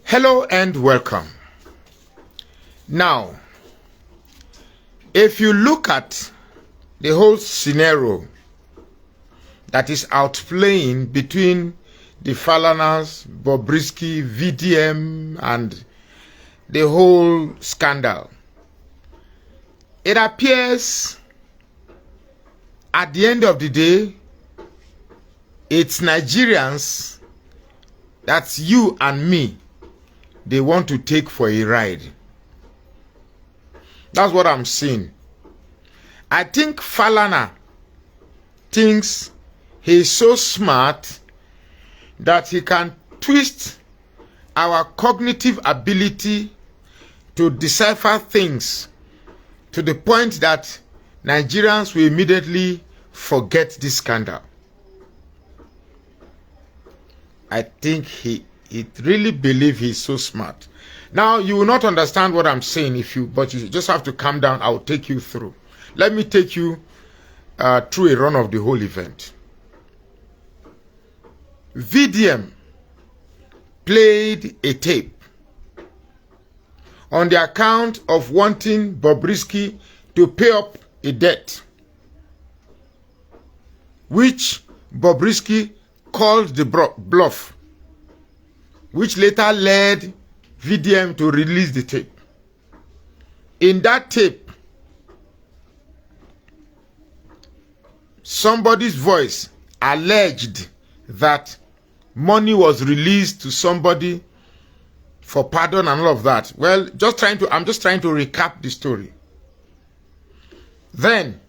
Hello and welcome. Now, if you look at the whole scenario that is outplaying between the Falanas, Bobrisky, VDM, and the whole scandal, it appears at the end of the day, it's Nigerians, that's you and me, they want to take for a ride. That's what I'm seeing. I think Falana thinks he's so smart that he can twist our cognitive ability to decipher things to the point that Nigerians will immediately forget this scandal. I think he really believes he's so smart. Now, you will not understand what I'm saying but you just have to calm down. I'll take you through. Let me take you through a run of the whole event. VDM played a tape on the account of wanting Bobrisky to pay up a debt, which Bobrisky called the bluff, which later led VDM to release the tape. In that tape, somebody's voice alleged that money was released to somebody for pardon and all of that. Well, I'm just trying to recap the story. Then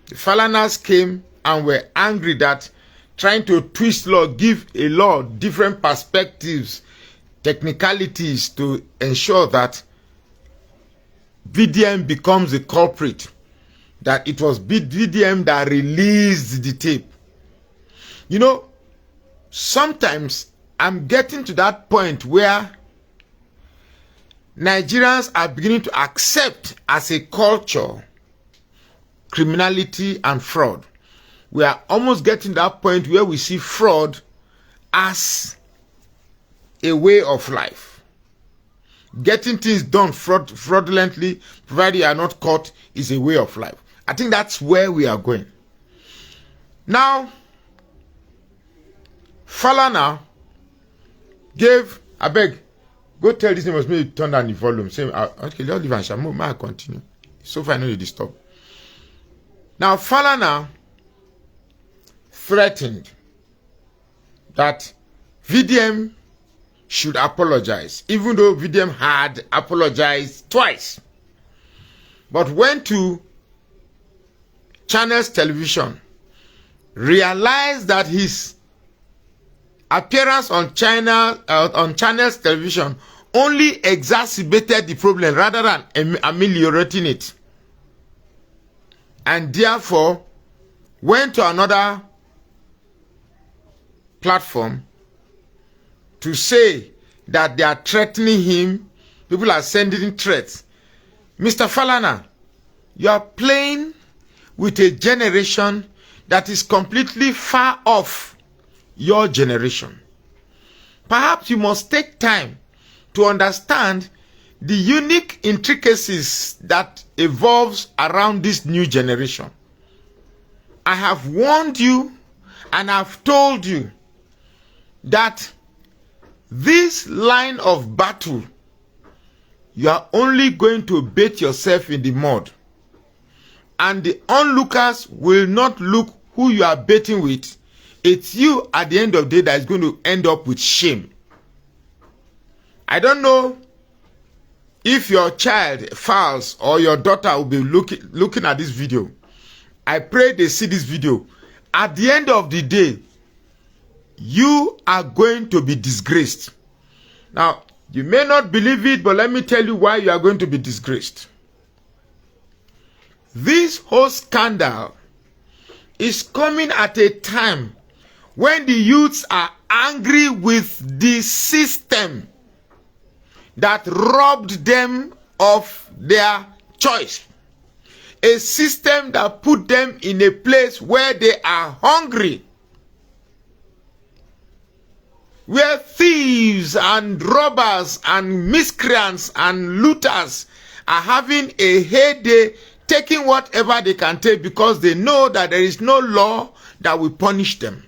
the Falanas came and were angry that trying to twist law, give a law different perspectives, technicalities to ensure that VDM becomes the culprit, that it was VDM that released the tape. You know, sometimes I'm getting to that point where Nigerians are beginning to accept as a culture criminality and fraud. We are almost getting to that point where we see fraud as a way of life. Getting things done fraudulently, provided you are not caught, is a way of life. I think that's where we are going. Now, Falana gave, I beg, go tell this name was me to turn down the volume. Say, okay, let's leave and shall move. May I continue? So far, I know you disturb. Now, Falana threatened that VDM should apologize, even though VDM had apologized twice, but went to Channels Television, realized that his appearance on Channels Television only exacerbated the problem rather than ameliorating it, and therefore went to another platform to say that they are threatening him. People are sending threats. Mr. Falana, you are playing with a generation that is completely far off your generation. Perhaps you must take time to understand the unique intricacies that evolves around this new generation. I have warned you and I've told you that this line of battle, you are only going to bait yourself in the mud. And the onlookers will not look who you are baiting with. It's you at the end of the day that is going to end up with shame. I don't know if your child, Falz, or your daughter will be looking at this video. I pray they see this video. At the end of the day, you are going to be disgraced. Now, you may not believe it, but let me tell you why you are going to be disgraced. This whole scandal is coming at a time when the youths are angry with the system that robbed them of their choice. A system that put them in a place where they are hungry. where thieves and robbers and miscreants and looters are having a heyday, taking whatever they can take because they know that there is no law that will punish them.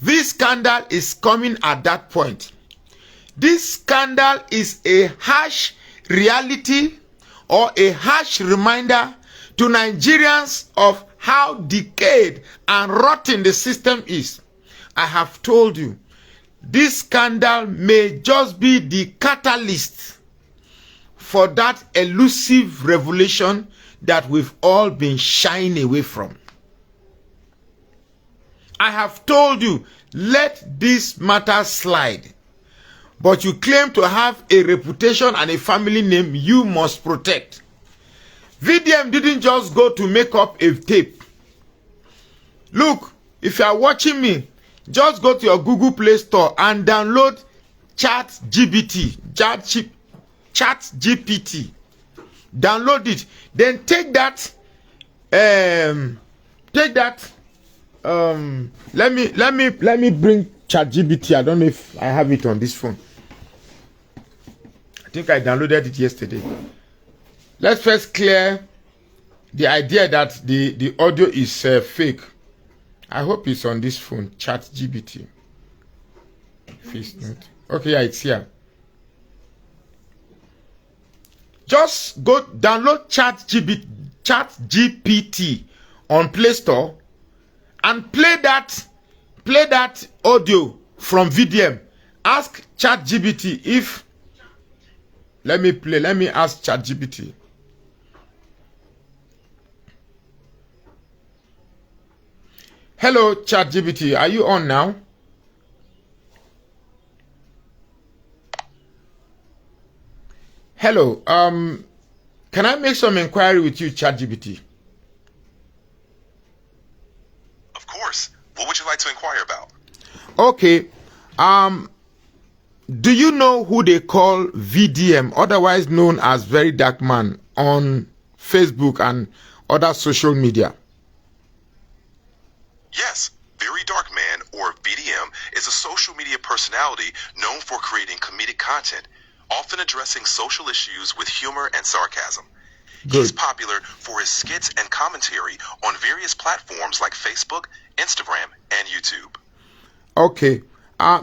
This scandal is coming at that point. This scandal is a harsh reality or a harsh reminder to Nigerians of how decayed and rotten the system is. I have told you, this scandal may just be the catalyst for that elusive revelation that we've all been shying away from. I have told you, let this matter slide. But you claim to have a reputation and a family name you must protect. VDM didn't just go to make up a tape. Look, if you are watching me, just go to your Google Play Store and download ChatGPT. ChatGPT. Download it. Then take that. Let me bring ChatGPT. I don't know if I have it on this phone. I think I downloaded it yesterday. Let's first clear the idea that the audio is fake. I hope it's on this phone. ChatGPT. Okay, yeah, it's here. Just go download ChatGPT on Play Store and play that audio from VDM. Ask ChatGPT if. Let me ask ChatGPT. Hello, ChatGPT. Are you on now? Hello. Can I make some inquiry with you, ChatGPT? Of course. What would you like to inquire about? Okay. Do you know who they call VDM, otherwise known as Very Dark Man, on Facebook and other social media? Yes. Very Dark Man, or VDM, is a social media personality known for creating comedic content, often addressing social issues with humor and sarcasm. Good. He's popular for his skits and commentary on various platforms like Facebook, Instagram, and YouTube. Okay.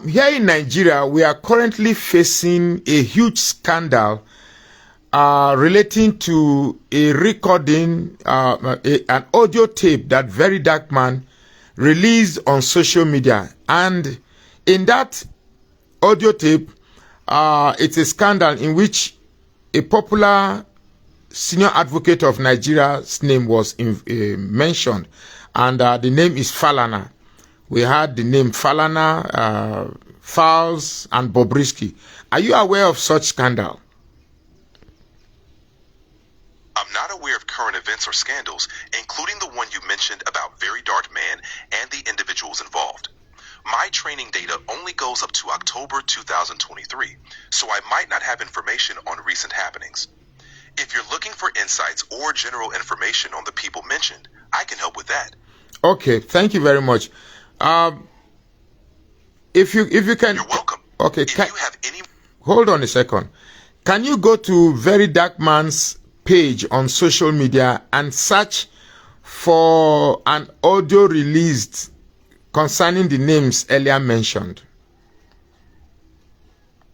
Here in Nigeria, we are currently facing a huge scandal relating to a recording, an audio tape that Very Dark Man released on social media. And in that audio tape, it's a scandal in which a popular senior advocate of Nigeria's name was mentioned, and the name is Falana. We had the name Falana, Fowles, and Bobrisky. Are you aware of such scandal? I'm not aware of current events or scandals, including the one you mentioned about Very Dark Man and the individuals involved. My training data only goes up to October 2023, so I might not have information on recent happenings. If you're looking for insights or general information on the people mentioned, I can help with that. Okay, thank you very much. If you can, you're welcome. Okay, if you have any, hold on a second. Can you go to Very Dark Man's page on social media and search for an audio released concerning the names earlier mentioned?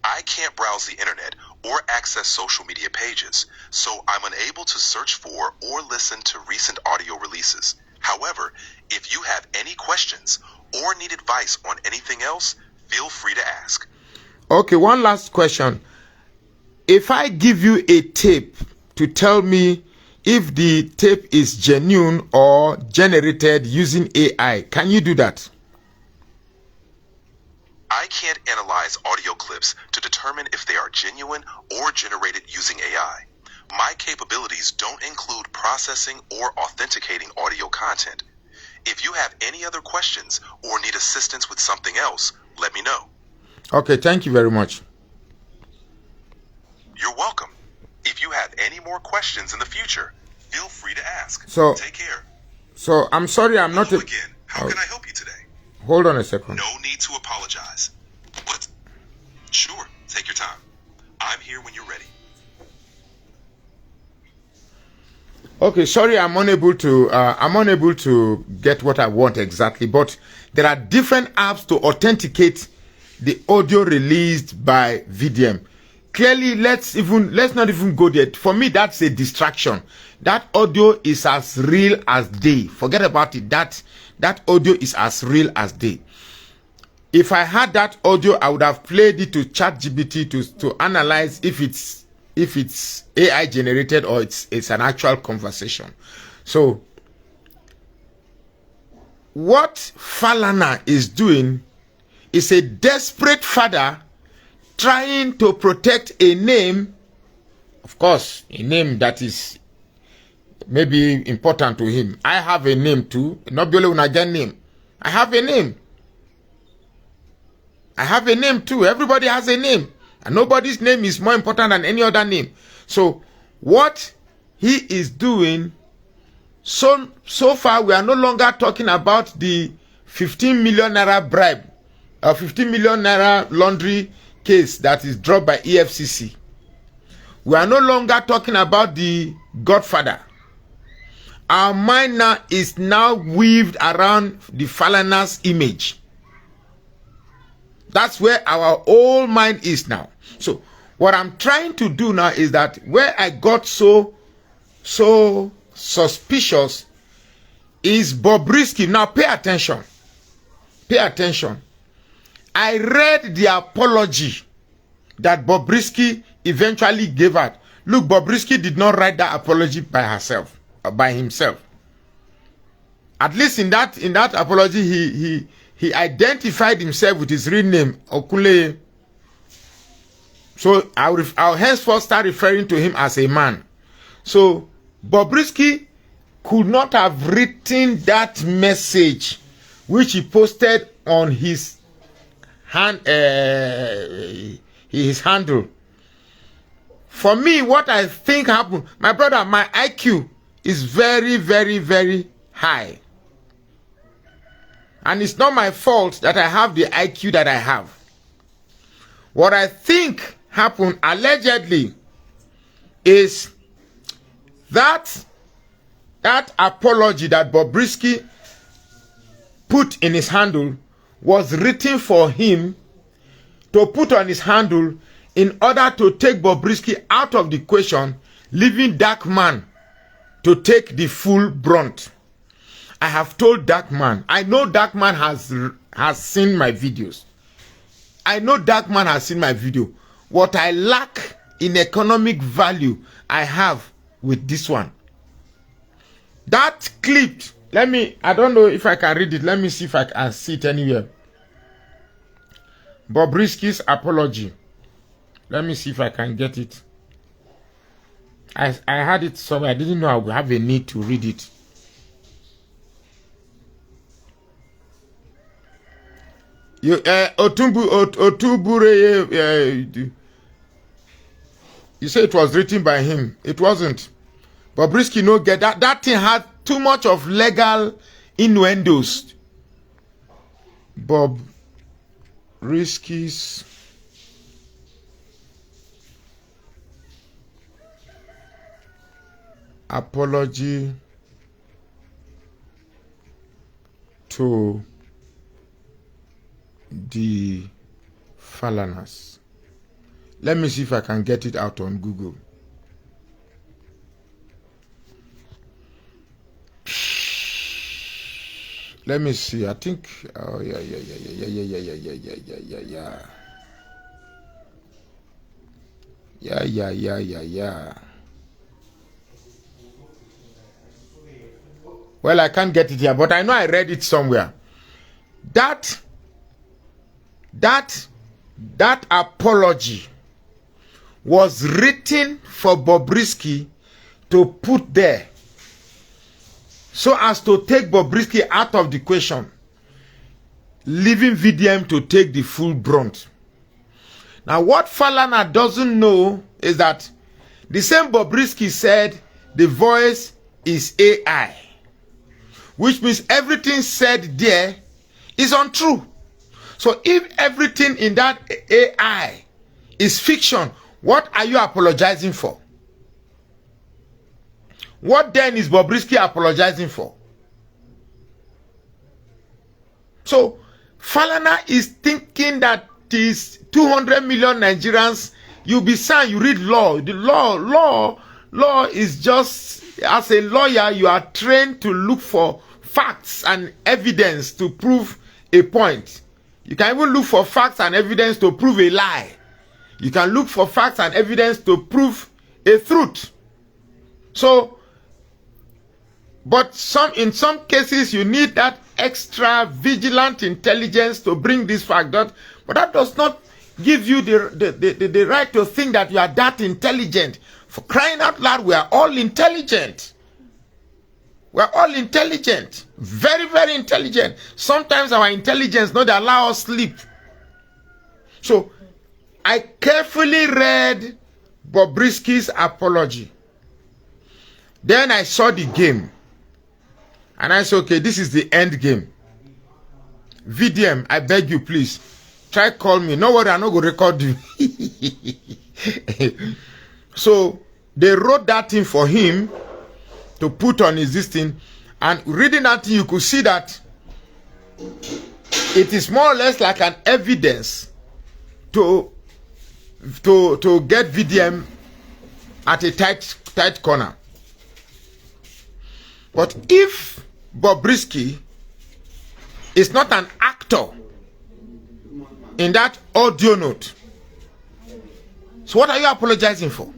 I can't browse the internet or access social media pages, so I'm unable to search for or listen to recent audio releases. However, if you have any questions or need advice on anything else, feel free to ask. Okay, one last question. If I give you a tape to tell me if the tape is genuine or generated using AI, can you do that? I can't analyze audio clips to determine if they are genuine or generated using AI. My capabilities don't include processing or authenticating audio content. If you have any other questions or need assistance with something else, let me know. Okay, thank you very much. You're welcome. If you have any more questions in the future, feel free to ask. So, take care. So I'm sorry I'm not Hello again. How can I help you today? Hold on a second. No need to apologize. What? Sure, take your time. I'm here when you're ready. Okay, sorry, I'm unable to get what I want exactly, but there are different apps to authenticate the audio released by VDM. Clearly, let's not even go there. For me, that's a distraction. That audio is as real as day. Forget about it. That audio is as real as day. If I had that audio, I would have played it to ChatGPT to analyze if it's AI generated or it's an actual conversation. So what Falana is doing is a desperate father trying to protect a name, of course, a name that is maybe important to him. I have a name too. Not be only when I get name. I have a name. I have a name too. Everybody has a name. And nobody's name is more important than any other name. So what he is doing, so far we are no longer talking about the 15 million naira bribe, 15 million naira laundry case that is dropped by EFCC. We are no longer talking about the Godfather. Our mind now is weaved around the Falana's image. That's where our whole mind is now. So what I'm trying to do now is that where I got so suspicious is Bobrisky. Now pay attention. Pay attention. I read the apology that Bobrisky eventually gave out. Look, Bobrisky did not write that apology by herself or by himself. At least in that apology, he identified himself with his real name, Okule. So I'll henceforth start referring to him as a man. So Bobrisky could not have written that message which he posted on his handle. For me, what I think happened, my brother, my IQ is very, very, very high. And it's not my fault that I have the IQ that I have. What I think happened allegedly is that apology that Bobrisky put in his handle was written for him to put on his handle in order to take Bobrisky out of the equation, leaving Dark Man to take the full brunt. I have told Dark Man, I know Dark Man has seen my videos. I know Dark Man has seen my video. What I lack in economic value, I have with this one. That clip, I don't know if I can read it. Let me see if I can see it anywhere. Bobrisky's apology. Let me see if I can get it. I had it somewhere. I didn't know I would have a need to read it. You say it was written by him. It wasn't. Bobrisky no get that. That thing had too much of legal innuendos. Bobrisky's apology to the Falanas. Let me see if I can get it out on Google. Let me see. I think. Oh yeah. Yeah. Well, I can't get it here, but I know I read it somewhere. That apology was written for Bobrisky to put there so as to take Bobrisky out of the equation, leaving VDM to take the full brunt. Now, what Falana doesn't know is that the same Bobrisky said the voice is AI, which means everything said there is untrue. So if everything in that AI is fiction, what are you apologizing for? What then is Bobrisky apologizing for? So Falana is thinking that these 200 million Nigerians, you be saying you read law. The law is just, as a lawyer, you are trained to look for facts and evidence to prove a point. You can even look for facts and evidence to prove a lie. You can look for facts and evidence to prove a truth. So, but in some cases, you need that extra vigilant intelligence to bring this fact out. But that does not give you the right to think that you are that intelligent. For crying out loud, we are all intelligent. We are all intelligent. Very, very intelligent. Sometimes our intelligence not allow us sleep. So, I carefully read Bobrisky's apology. Then I saw the game. And I said, okay, this is the end game. VDM, I beg you, please. Try call me. No worry, I'm not going to record you. So, they wrote that thing for him to put on his this thing. And reading that thing, you could see that it is more or less like an evidence to get VDM at a tight corner. But if Bobrisky is not an actor in that audio note, so what are you apologizing for?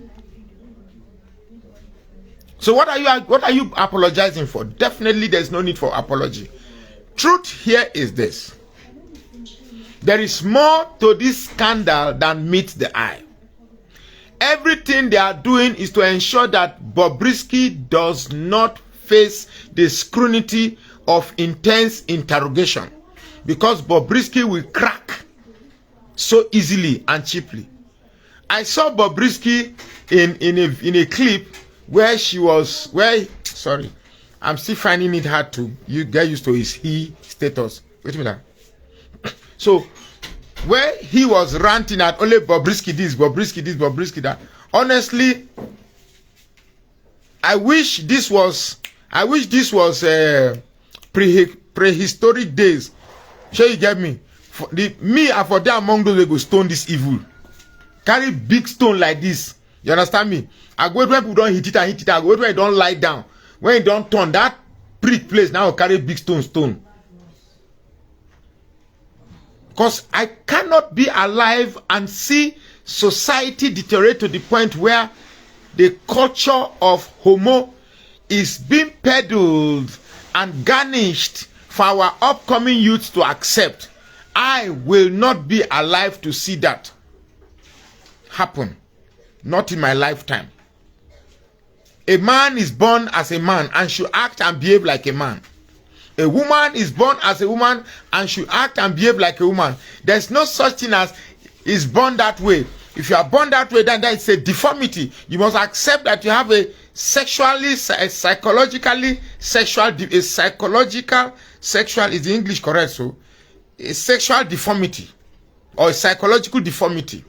So what are you apologizing for? Definitely there's no need for apology. Truth here is this. There is more to this scandal than meets the eye. Everything they are doing is to ensure that Bobrisky does not face the scrutiny of intense interrogation, because Bobrisky will crack so easily and cheaply. I saw Bobrisky in a clip where sorry, I'm still finding it hard to get used to his he status. Wait a minute. So where he was ranting at only Bobrisky this, Bobrisky that. Honestly, I wish this was prehistoric days. Sure, you get me? For there among those who go stone this evil. Carry big stone like this. You understand me? I go when people don't hit it. I go when it don't lie down. When it don't turn, that prick place now carry big stone. Because I cannot be alive and see society deteriorate to the point where the culture of homo is being peddled and garnished for our upcoming youth to accept. I will not be alive to see that happen. Not in my lifetime. A man is born as a man and should act and behave like a man. A woman is born as a woman and should act and behave like a woman. There's no such thing as is born that way. If you are born that way, then it's a deformity. You must accept that you have a psychological sexual is the English correct? So a sexual deformity or a psychological deformity.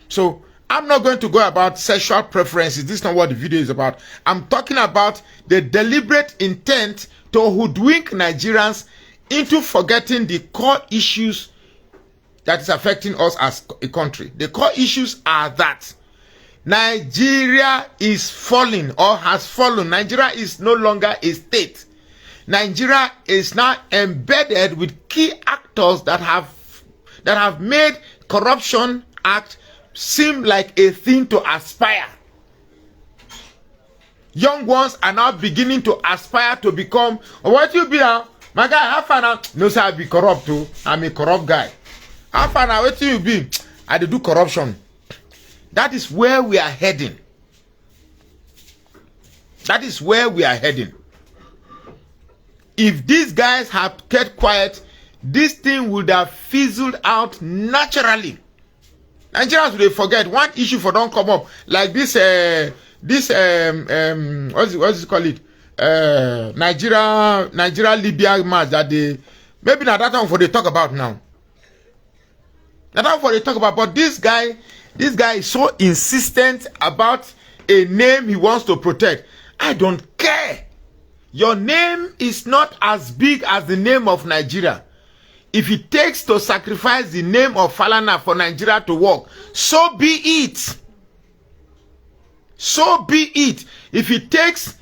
So I'm not going to go about sexual preferences. This is not what the video is about. I'm talking about the deliberate intent to hoodwink Nigerians into forgetting the core issues that is affecting us as a country. The core issues are that Nigeria is falling or has fallen. Nigeria is no longer a state. Nigeria is now embedded with key actors that have made corruption act seem like a thing to aspire. Young ones are now beginning to aspire to become, what you be now? My guy, how far now? No, sir, I be corrupt too. I'm a corrupt guy. How far now? What you be? I do corruption. That is where we are heading. That is where we are heading. If these guys had kept quiet, this thing would have fizzled out naturally. Nigerians will forget one issue for don't come up like this. What's it called? Nigeria Libya match that Maybe not that one for they talk about now. Not that one for they talk about, but this guy is so insistent about a name he wants to protect. I don't care. Your name is not as big as the name of Nigeria. If it takes to sacrifice the name of Falana for Nigeria to work, so be it. So be it. If it takes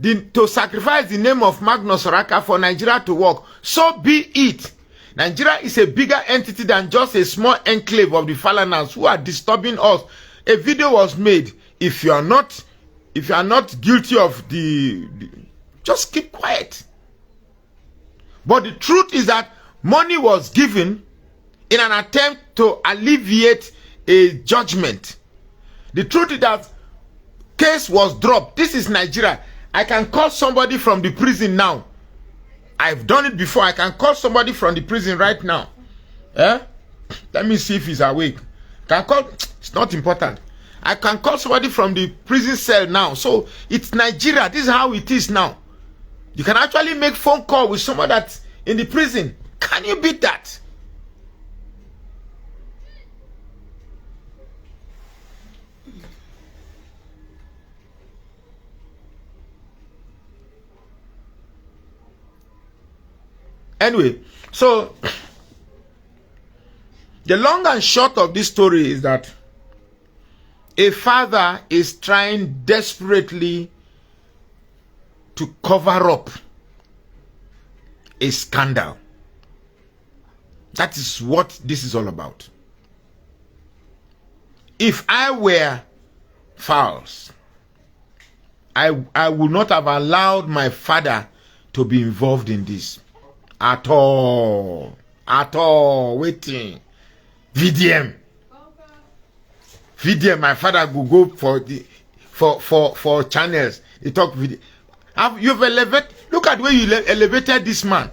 to sacrifice the name of Magnus Oraka for Nigeria to work, so be it. Nigeria is a bigger entity than just a small enclave of the Falanas who are disturbing us. A video was made. If you are not guilty of the just keep quiet. But the truth is that money was given in an attempt to alleviate a judgment. The truth is that case was dropped. This is Nigeria. I can call somebody from the prison now. I've done it before. I can call somebody from the prison right now. Let me see if he's awake. Can call. It's not important. I can call somebody from the prison cell now. So it's Nigeria. This is how it is now. You can actually make phone call with someone that's in the prison. Can you beat that? Anyway, so the long and short of this story is that a father is trying desperately to cover up a scandal. That is what this is all about. If I were Falz, I would not have allowed my father to be involved in this. At all. Waiting. VDM. My father will go for the for channels. They talk video. You've elevated. Look at where you elevated this man.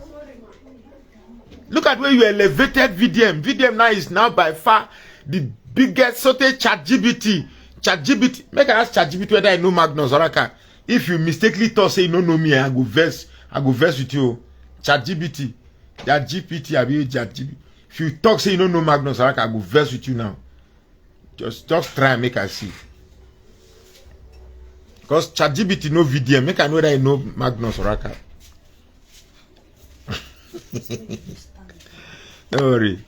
Look at where you elevated VDM. VDM now is by far the biggest ChatGPT. Make I ask ChatGPT whether I know Magnus Oraka. If you mistakenly thought say you don't know me, I go verse with you. ChatGPT. That GPT, I be ChatGPT. If you talk say you don't know Magnus Oraka, I go verse with you now. Just try and make I see. Because ChatGPT no VDM. Make I know that I know Magnus Oraka. Don't worry.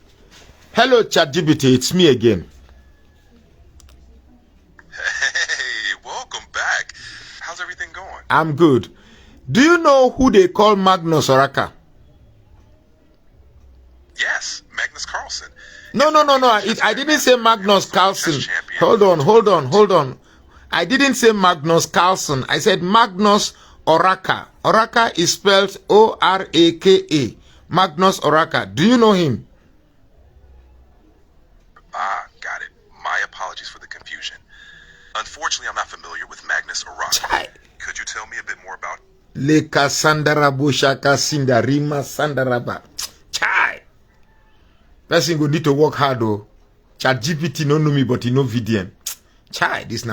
Hello ChatGPT, it's me again. Hey, welcome back. How's everything going? I'm good. Do you know who they call Magnus Oraka? Yes, Magnus Carlsen. No. I didn't say Magnus Carlsen. Hold on. I didn't say Magnus Carlsen. I said Magnus Oraka. Oraka is spelled O-R-A-K-A. Magnus Oraka. Do you know him? Got it. My apologies for the confusion. Unfortunately, I'm not familiar with Magnus Oraka. Chai. Could you tell me a bit more about? Leka Sandarabo Shaka Sindarima Sandaraba. Chai. Person go need to work hard though. ChatGPT no know me, but he know VDM. Chai, this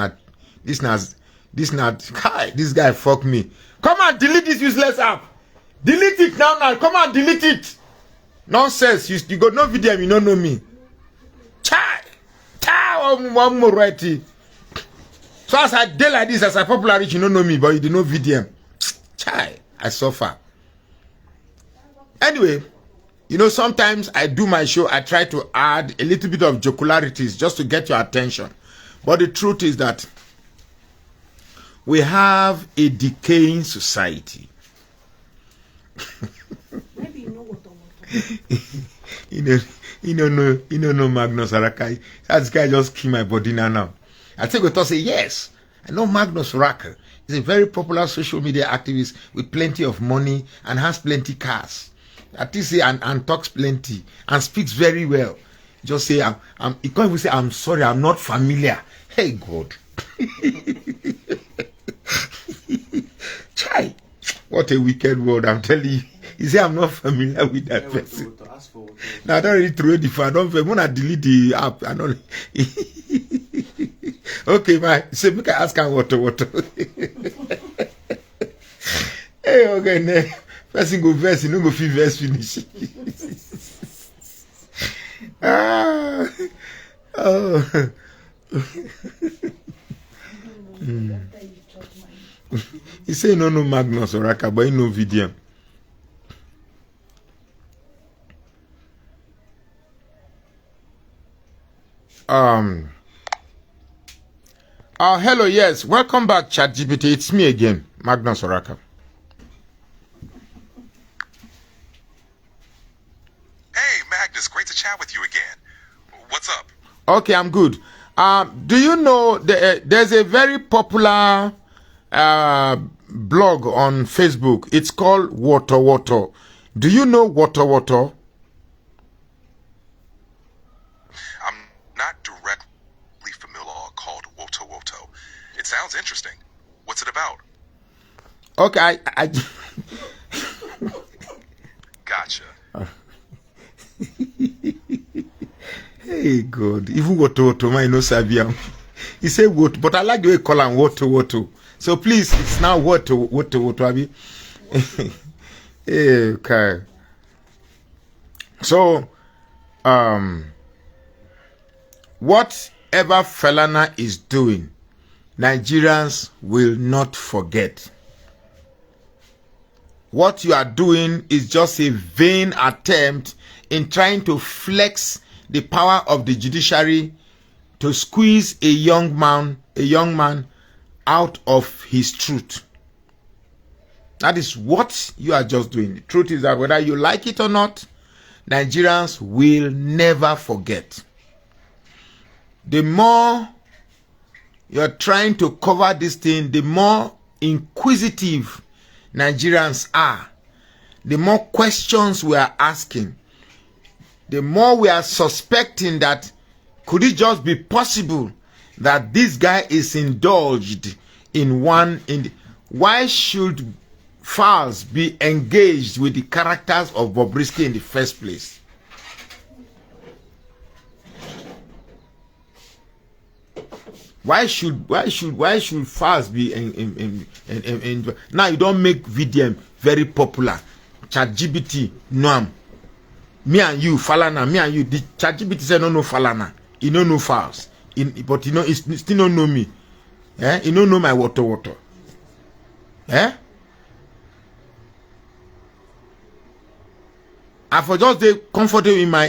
guy fuck me. Come on, delete this useless app. Delete it now. Come on, delete it. Nonsense. You got no VDM, you don't know me. Chai. One more righty. So as I did like this, as I popular rich, you don't know me, but you do know VDM. Chai, I suffer. Anyway, you know, sometimes I do my show, I try to add a little bit of jocularities just to get your attention. But the truth is that we have a decaying society. Maybe you know what You don't know Magnus Oraka. That guy just killed my body now. I think we thought say yes. I know Magnus Oraka. He's a very popular social media activist with plenty of money and has plenty cars. At least say and talks plenty and speaks very well. Just say he can't even say I'm sorry, I'm not familiar. Hey God. Chai. What a wicked world, I'm telling you. He said I'm not familiar with that person. Now I don't really throw it if I don't want to delete the app. I don't. Okay, man. So make I ask him what. Hey, okay, Person go verse, you no go feel verse finish. Ah, oh. He say no Magnus Oraka, but he no video. Hello, yes, welcome back, ChatGPT. It's me again, Magnus Oraka. Hey, Magnus, great to chat with you again. What's up? Okay, I'm good. Do you know there's a very popular blog on Facebook? It's called Water. Do you know Water? I'm not directly familiar called Woto. It sounds interesting. What's it about? Okay, I Gotcha. Hey God, even Woto, man, no Sabiam. He said Woto, but I like the way you call him Woto. So please, it's now Woto, Abi. Okay. So, whatever Falana is doing, Nigerians will not forget. What you are doing is just a vain attempt in trying to flex the power of the judiciary to squeeze a young man out of his truth. That is what you are just doing. The truth is that whether you like it or not, Nigerians will never forget. The more you're trying to cover this thing, the more inquisitive Nigerians are. The more questions we are asking. The more we are suspecting that could it just be possible that this guy is indulged in why should files be engaged with the characters of Bobrisky in the first place? Why should files be in now? You don't make VDM very popular. ChatGPT, no. Me and you, Falana, me and you. The ChatGPT said no Falana. He don't know files. But he still don't know me. He don't know my water. I for just dey comfortable in my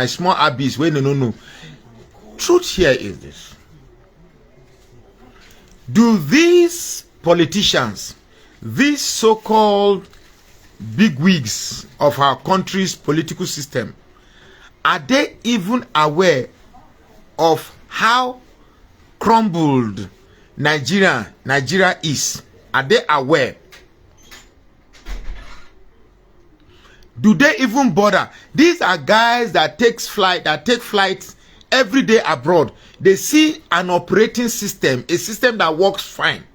small abyss where no. Truth here is this. Do these politicians, these so-called bigwigs of our country's political system, are they even aware of how crumbled Nigeria is? Are they aware? Do they even bother? These are guys that take flights every day abroad. They see an operating system, a system that works fine.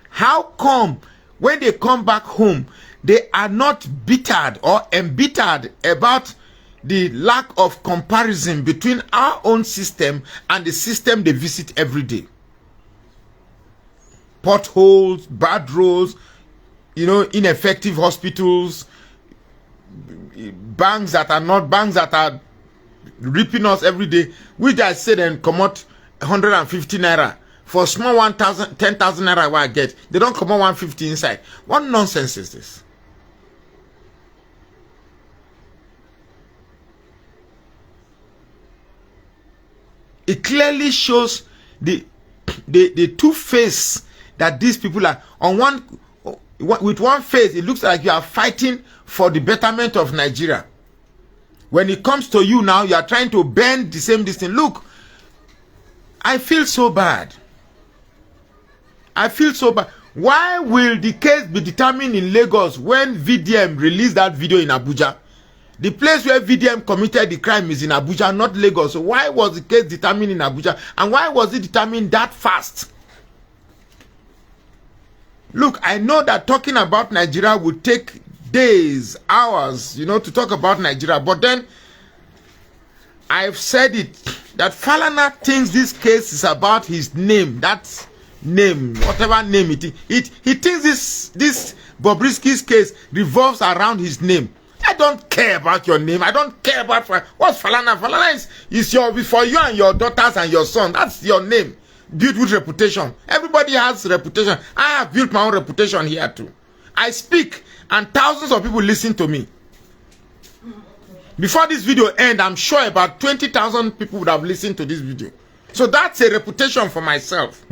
How come when they come back home, they are not bittered or embittered about the lack of comparison between our own system and the system they visit every day? Potholes, bad roads, ineffective hospitals, banks that are ripping us every day. We just say then come out 150 naira for small 10,000 naira. What I get, they don't come out 150 inside. What nonsense is this? It clearly shows the two-face that these people are. With one face, it looks like you are fighting for the betterment of Nigeria. When it comes to you now, you are trying to bend the same distance. Look, I feel so bad. Why will the case be determined in Lagos when VDM released that video in Abuja? The place where VDM committed the crime is in Abuja, not Lagos. So why was the case determined in Abuja? And why was it determined that fast? Look, I know that talking about Nigeria would take days, hours, to talk about Nigeria. But then, I've said it, that Falana thinks this case is about his name. That's name, whatever name it is. He thinks this Bobrisky's case revolves around his name. I don't care about your name. I don't care about what's Falana. Falana is your for you and your daughters and your son. That's your name. Built with reputation. Everybody has reputation. I have built my own reputation here too. I speak and thousands of people listen to me. Before this video ends, I'm sure about 20,000 people would have listened to this video. So that's a reputation for myself.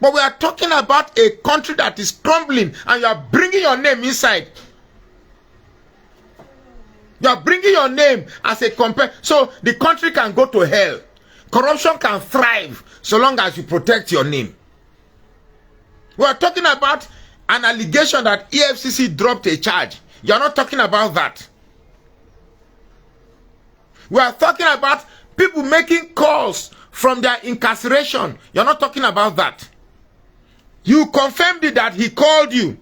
But we are talking about a country that is crumbling and you are bringing your name inside. You are bringing your name as a compare. So the country can go to hell. Corruption can thrive so long as you protect your name. We are talking about an allegation that EFCC dropped a charge. You are not talking about that. We are talking about people making calls from their incarceration. You are not talking about that. You confirmed it that he called you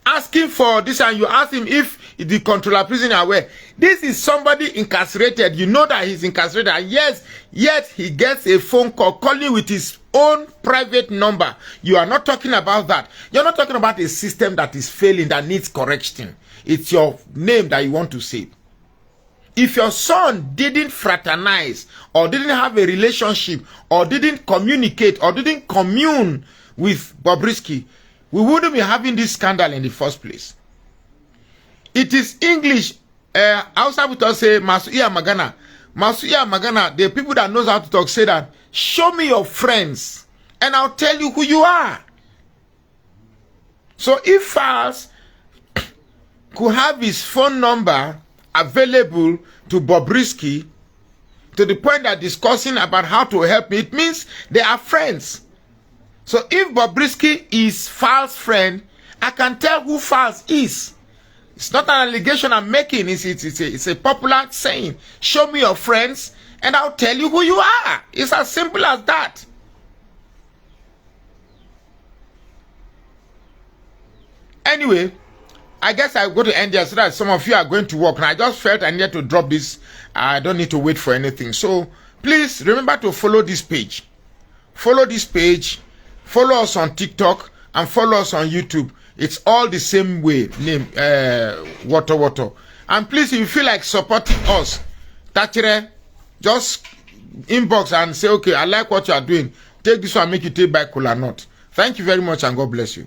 asking for this, and you asked him if the controller prison are aware. This is somebody incarcerated. You know that he's incarcerated, and yes, yet he gets a phone call calling with his own private number. You are not talking about that. You're not talking about a system that is failing, that needs correction. It's your name that you want to save. If your son didn't fraternize or didn't have a relationship or didn't communicate or didn't commune with Bobrisky, we wouldn't be having this scandal in the first place. It is English. Outside we talk say Masuia Magana. Masuia Magana, the people that knows how to talk say that, show me your friends and I'll tell you who you are. So if Falz could have his phone number available to Bobrisky to the point that discussing about how to help me, it means they are friends. So if Bobrisky is Falz's friend, I can tell who Falz is. It's not an allegation I'm making. It's a popular saying. Show me your friends and I'll tell you who you are. It's as simple as that. Anyway, I guess I'll go to end here so that some of you are going to work. And I just felt I needed to drop this. I don't need to wait for anything. So please remember to follow this page. Follow this page. Follow us on TikTok and follow us on YouTube. It's all the same way. Name Water. And please, if you feel like supporting us, just inbox and say, okay, I like what you are doing. Take this one, make you take by cola nut. Thank you very much and God bless you.